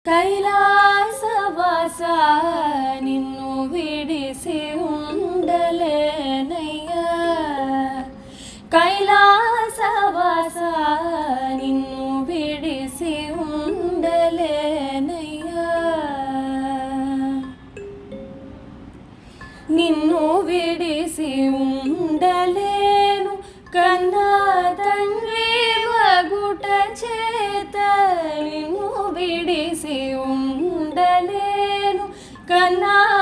కైలాసవాస నిన్ను విడిసి ఉండలేనయ్యా. కైలాసవాస నిన్ను విడిసి ఉండలేనయ్యా. నిన్ను విడిసి ఉండలేను కన్నా తండ్రి వగుట చేత. నిన్ను విడిసి ఉండలేను కన్నా